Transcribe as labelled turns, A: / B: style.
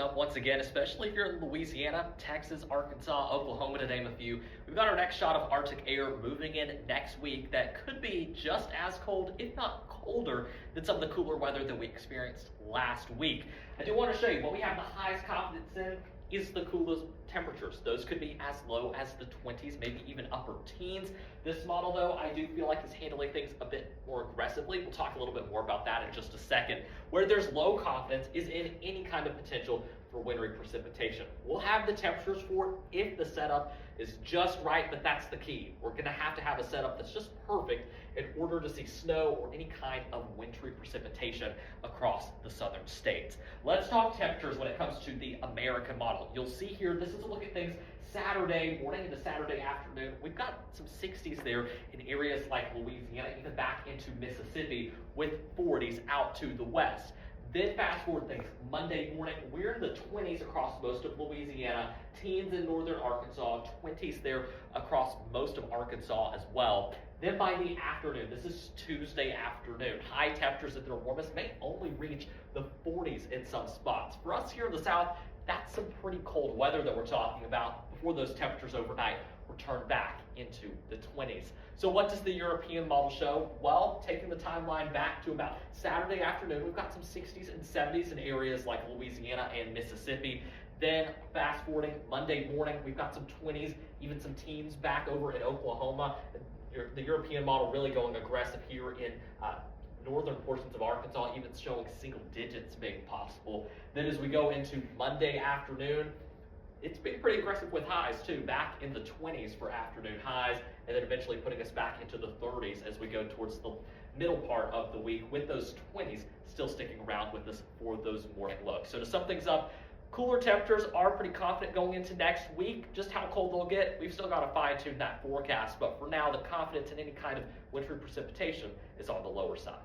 A: listen up once again, especially if you're in Louisiana, Texas, Arkansas, Oklahoma, to name a few. We've got our next shot of Arctic air moving in next week that could be just as cold, if not colder, than some of the cooler weather that we experienced last week. I do want to show you what we have the highest confidence in is the coolest temperatures. Those could be as low as the 20s, maybe even upper teens. This model, though, I do feel like is handling things a bit more aggressively. We'll talk a little bit more about that in just a second. Where there's low confidence is in any kind of potential for wintry precipitation. We'll have the temperatures for it if the setup is just right, but that's the key. We're going to have a setup that's just perfect in order to see snow or any kind of wintry precipitation across the southern states. Let's talk temperatures when it comes to the American model. You'll see here, this is a look at things Saturday morning into Saturday afternoon. We've got some 60s there in areas like Louisiana, even back into Mississippi, with 40s out to the west. Then fast forward things, Monday morning, we're in the 20s across most of Louisiana, teens in northern Arkansas, 20s there across most of Arkansas as well. Then by the afternoon, this is Tuesday afternoon, high temperatures at their warmest may only reach the 40s in some spots. For us here in the south, that's some pretty cold weather that we're talking about before those temperatures overnight return back into the 20s. So what does the European model show? Well, taking the timeline back to about Saturday afternoon, we've got some 60s and 70s in areas like Louisiana and Mississippi. Then fast forwarding Monday morning, we've got some 20s, even some teens back over in Oklahoma. The European model really going aggressive here in northern portions of Arkansas, even showing single digits being possible. Then as we go into Monday afternoon, it's been pretty aggressive with highs too, back in the 20s for afternoon highs, and then eventually putting us back into the 30s as we go towards the middle part of the week, with those 20s still sticking around with us for those morning looks. So to sum things up, cooler temperatures are pretty confident going into next week. Just how cold they'll get, we've still got to fine-tune that forecast, but for now, the confidence in any kind of wintry precipitation is on the lower side.